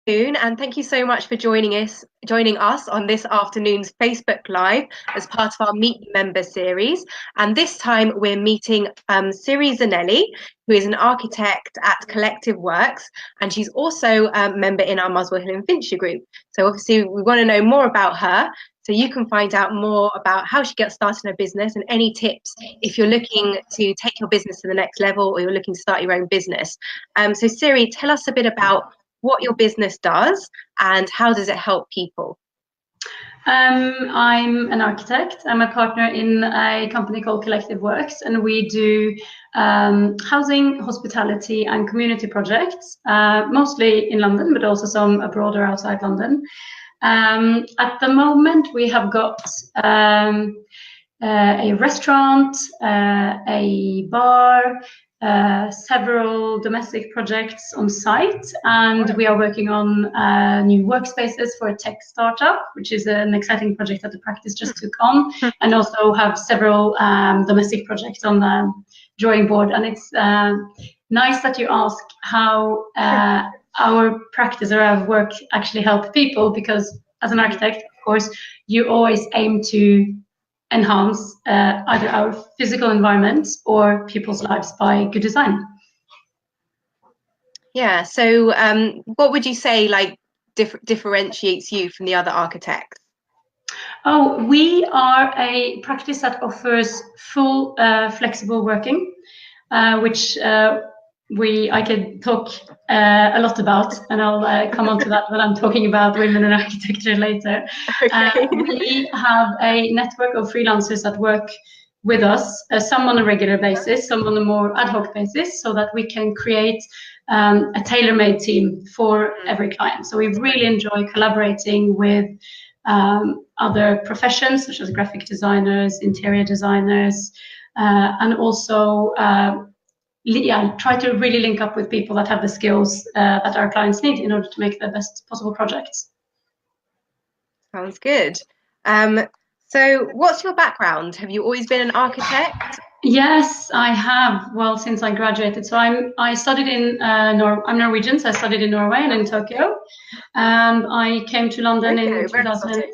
Afternoon, and thank you so much for joining us on this afternoon's Facebook Live as part of our Meet the Member series. And this time we're meeting Siri Zanelli, who is an architect at Collective Works, and she's also a member in our Muswell and Finchley group. So obviously we want to know more about her, so you can find out more about how she gets started in her business and any tips if you're looking to take your business to the next level or you're looking to start your own business. So Siri, tell us a bit about what your business does and how does it help people? I'm an architect. I'm a partner in a company called Collective Works, and we do housing, hospitality, and community projects, mostly in London, but also some abroad or outside London. At the moment, we have got a restaurant, a bar, several domestic projects on site, and we are working on new workspaces for a tech startup, which is an exciting project that the practice just took on, and also have several domestic projects on the drawing board. And it's nice that you ask how our practice or our work actually help people, because as an architect, of course, you always aim to enhance either our physical environment or people's lives by good design. Yeah, so what would you say differentiates you from the other architects? Oh, we are a practice that offers full flexible working, which I could talk a lot about, and I'll come on to that when I'm talking about women in architecture later. Okay. We have a network of freelancers that work with us, some on a regular basis, some on a more ad hoc basis, so that we can create a tailor-made team for every client. So we really enjoy collaborating with other professions, such as graphic designers, interior designers, and also try to really link up with people that have the skills that our clients need in order to make the best possible projects. Sounds good. So what's your background? Have you always been an architect? Yes, I have. Well, since I graduated. So I studied in I'm Norwegian, so I studied in Norway and in Tokyo. I came to London in 2000.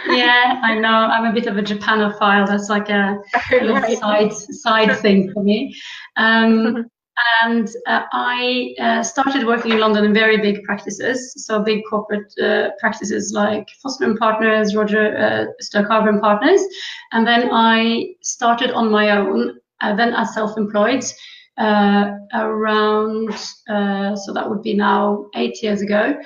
Yeah, I know. I'm a bit of a Japanophile. That's like a side thing for me. And I started working in London in very big practices, so big corporate practices like Foster & Partners, Roger Stoke-Harbour and Partners. And then I started on my own, then as self-employed, around, so that would be now 8 years ago,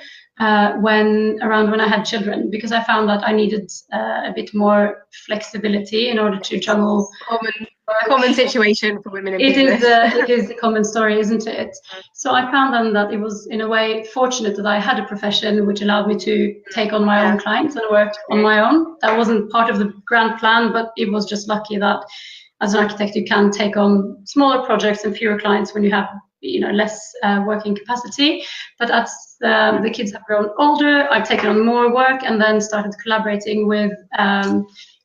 when I had children, because I found that I needed a bit more flexibility in order to juggle. Common situation for women in business. It is a common story, isn't it? So I found then that it was, in a way, fortunate that I had a profession which allowed me to take on my own clients and work on my own. That wasn't part of the grand plan, but it was just lucky that as an architect you can take on smaller projects and fewer clients when you have less working capacity. But as the kids have grown older, I've taken on more work and then started collaborating with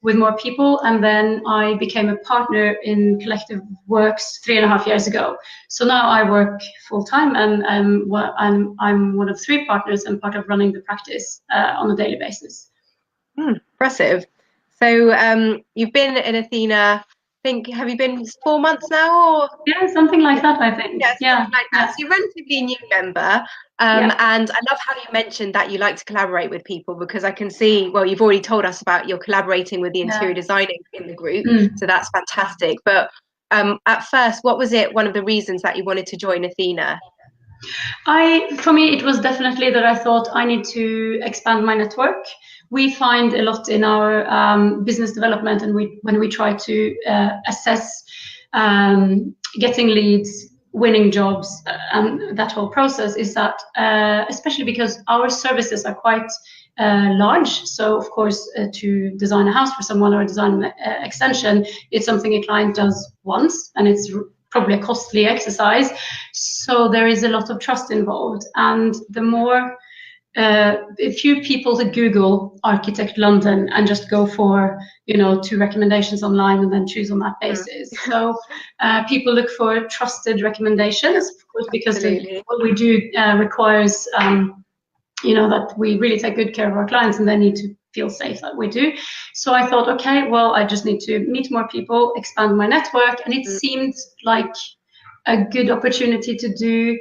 more people, and then I became a partner in Collective Works 3.5 years ago. So now I work full-time, and I'm one of 3 partners and part of running the practice on a daily basis. Impressive. So you've been in Athena, have you been 4 months now? Or? Yeah, something like that, I think. Yeah, something like that. So you're relatively new member. And I love how you mentioned that you like to collaborate with people, because I can see, well, you've already told us about you're collaborating with the interior designing in the group. So that's fantastic. But at first, what was one of the reasons that you wanted to join Athena? For me, it was definitely that I thought I need to expand my network. We find a lot in our business development, and when we try to assess getting leads, winning jobs, and that whole process, is that especially because our services are quite large. So of course, to design a house for someone or design an extension, it's something a client does once, and it's probably a costly exercise. So there is a lot of trust involved, and the more a few people to Google Architect London and just go for 2 recommendations online and then choose on that basis. So people look for trusted recommendations, of course, because what we do requires that we really take good care of our clients and they need to feel safe that we do. So I thought, okay, well, I just need to meet more people, expand my network. And it seemed like a good opportunity to do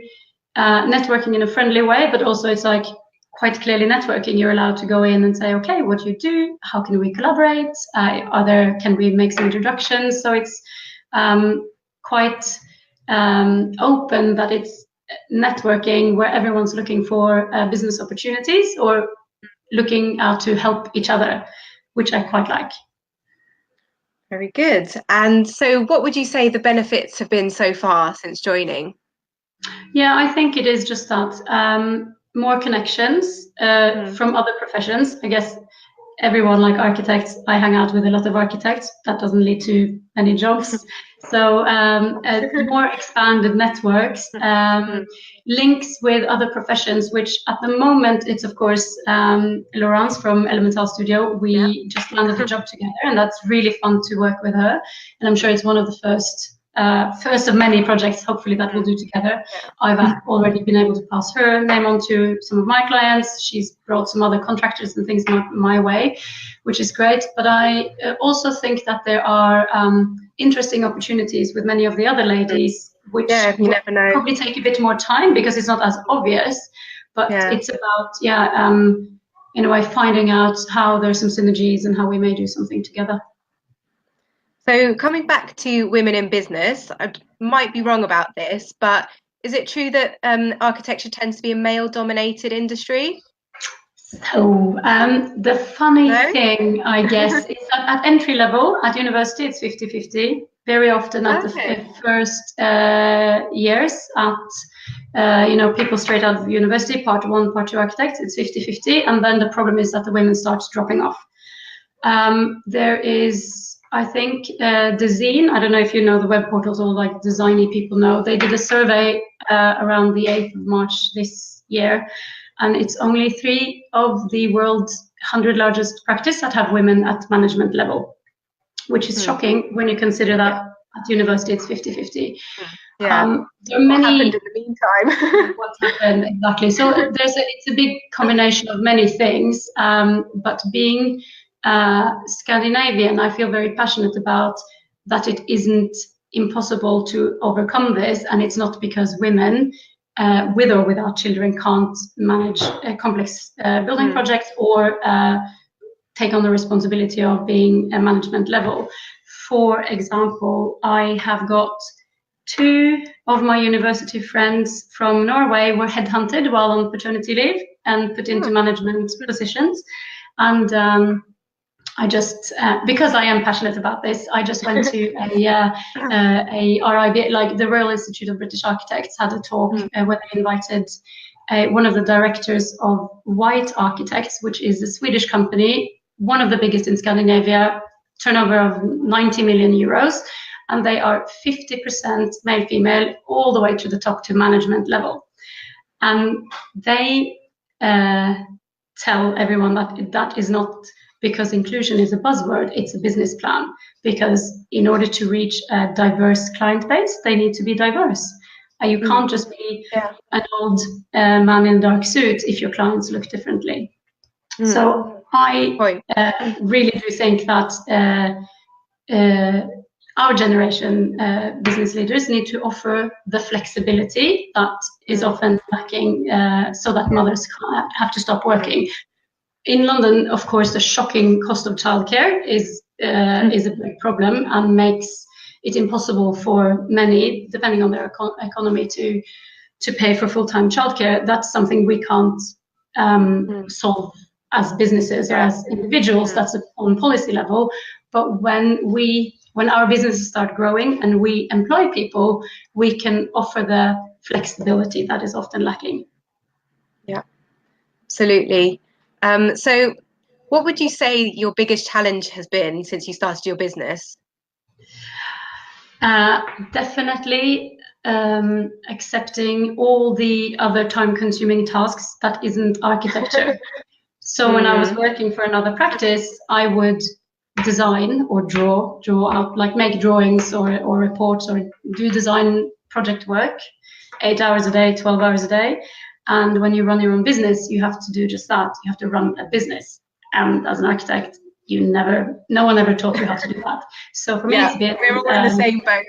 networking in a friendly way, but also it's like quite clearly networking. You're allowed to go in and say, okay, what do you do? How can we collaborate? Can we make some introductions? So it's quite open, that it's networking where everyone's looking for business opportunities or looking out to help each other, which I quite like. Very good. And so what would you say the benefits have been so far since joining? Yeah, I think it is just that more connections from other professions. I guess everyone, like architects, I hang out with a lot of architects. That doesn't lead to any jobs. So more expanded networks, links with other professions, which at the moment it's of course Laurence from Elemental Studio. We just landed a job together, and that's really fun to work with her. And I'm sure it's one of the first of many projects, hopefully, that we'll do together. I've already been able to pass her name on to some of my clients. She's brought some other contractors and things my way, which is great. But I also think that there are interesting opportunities with many of the other ladies, which you never know. Probably take a bit more time because it's not as obvious. But it's about, in a way, finding out how there's some synergies and how we may do something together. So coming back to women in business, I might be wrong about this, but is it true that architecture tends to be a male-dominated industry? So the funny thing, I guess, is that at entry level, at university, it's 50-50. Very often at the first years at, people straight out of university, part 1, part 2 architects, it's 50-50. And then the problem is that the women start dropping off. There is, I think, the Zine, I don't know if you know the web portals, or like designy people know, they did a survey around the 8th of March this year, and it's only 3 of the world's 100 largest practice that have women at management level, which is shocking when you consider that at university it's 50-50. There are many. What happened in the meantime? What's happened, exactly. So it's a big combination of many things, but being Scandinavian, I feel very passionate about that. It isn't impossible to overcome this, and it's not because women, with or without children, can't manage complex building projects or take on the responsibility of being a management level. For example, I have got 2 of my university friends from Norway were headhunted while on paternity leave and put into management positions, and I just, because I am passionate about this, I just went to a RIB, like the Royal Institute of British Architects, had a talk where they invited one of the directors of White Architects, which is a Swedish company, one of the biggest in Scandinavia, turnover of 90 million euros, and they are 50% male-female, all the way to the top to management level. And they tell everyone that that is not because inclusion is a buzzword, it's a business plan. Because in order to reach a diverse client base, they need to be diverse. You can't just be an old man in a dark suit if your clients look differently. So I really do think that our generation business leaders need to offer the flexibility that is often lacking, so that mothers can't have to stop working. In London, of course, the shocking cost of childcare is a big problem and makes it impossible for many, depending on their economy, to pay for full-time childcare. That's something we can't solve as businesses or as individuals. That's on policy level. But when our businesses start growing and we employ people, we can offer the flexibility that is often lacking. Yeah, absolutely. So what would you say your biggest challenge has been since you started your business? Definitely accepting all the other time-consuming tasks that isn't architecture. So when I was working for another practice, I would design or draw out, like make drawings or reports or do design project work, 8 hours a day, 12 hours a day. And when you run your own business, you have to do just that. You have to run a business. And as an architect, no one ever taught you how to do that. So for me, it's been, we're all in the same boat.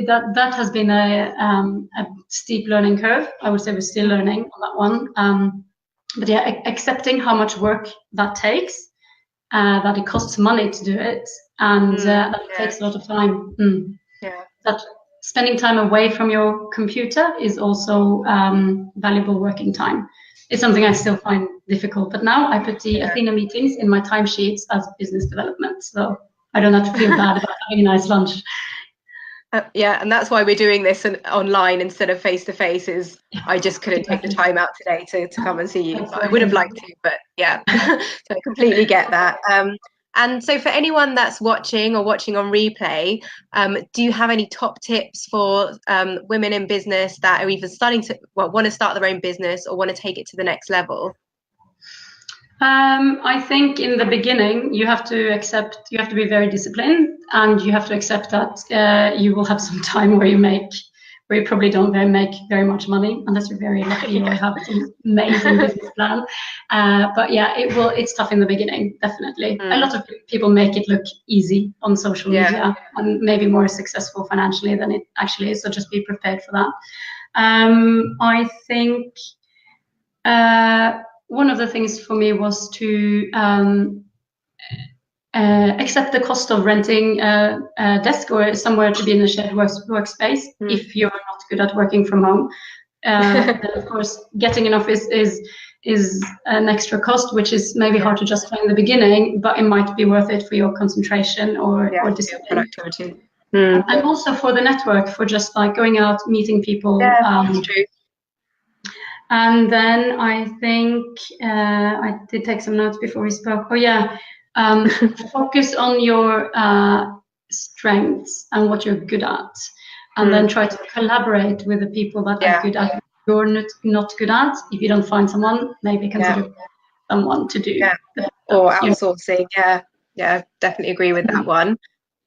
that has been a steep learning curve. I would say we're still learning on that one. But yeah, accepting how much work that takes, that it costs money to do it, and that it takes a lot of time. That spending time away from your computer is also valuable working time. It's something I still find difficult, but now I put the Athena meetings in my timesheets as business development, so I don't have to feel bad about having a nice lunch. And that's why we're doing this online instead of face to face. I just couldn't take the time out today to come and see you. I would have liked to, but so I completely get that. And so for anyone that's watching or watching on replay, do you have any top tips for women in business that are either want to start their own business or want to take it to the next level? I think in the beginning, you have to be very disciplined, and you have to accept that you will have some time where you probably don't make very much money unless you're very lucky or have some amazing business plan. But yeah, it's tough in the beginning, definitely. A lot of people make it look easy on social media and maybe more successful financially than it actually is. So just be prepared for that. I think one of the things for me was to accept the cost of renting a desk or somewhere to be in a shared workspace if you're not good at working from home. Then of course, getting an office is an extra cost, which is maybe hard to justify in the beginning, but it might be worth it for your concentration or discipline. Productivity. And also for the network, for just like going out, meeting people. That's true. And then I think I did take some notes before we spoke. Focus on your strengths and what you're good at, and then try to collaborate with the people that are good at you're not good at. If you don't find someone, maybe consider someone to do. Or outsourcing. Definitely agree with that one.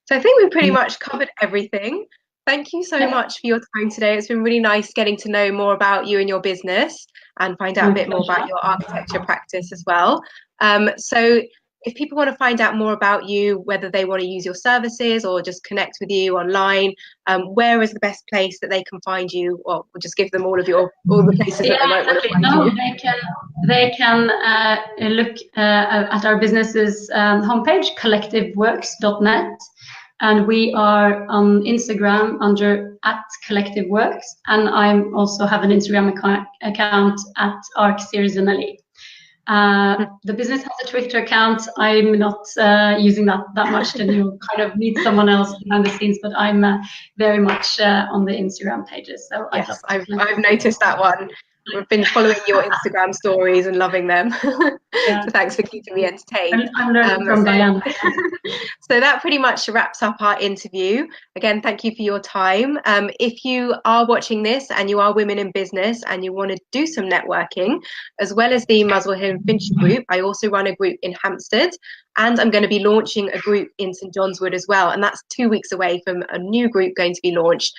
So I think we pretty much covered everything. Thank you so much for your time today. It's been really nice getting to know more about you and your business and find out a bit more about your architecture practice as well. So if people want to find out more about you, whether they want to use your services or just connect with you online, where is the best place that they can find you? Or we'll just give them all the places that they might want to find you. They can look at our business's homepage, collectiveworks.net. And we are on Instagram under @CollectiveWorks, and I also have an Instagram account @Zanelli. The business has a Twitter account. I'm not using that much, and you'll kind of need someone else behind the scenes. But I'm very much on the Instagram pages. So yes, I've noticed that one. I've been following your Instagram stories and loving them. So thanks for keeping me entertained. I'm learning from Diane. So that pretty much wraps up our interview. Again, thank you for your time. If you are watching this and you are women in business and you want to do some networking, as well as the Muswell and Finchley group, I also run a group in Hampstead, and I'm going to be launching a group in St John's Wood as well. And that's 2 weeks away from a new group going to be launched.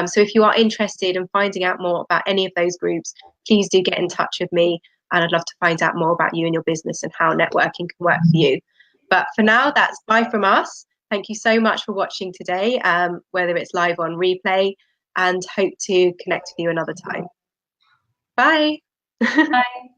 So if you are interested in finding out more about any of those groups, please do get in touch with me, and I'd love to find out more about you and your business and how networking can work for you. But for now, that's bye from us. Thank you so much for watching today, whether it's live on replay, and hope to connect with you another time. Bye. Bye.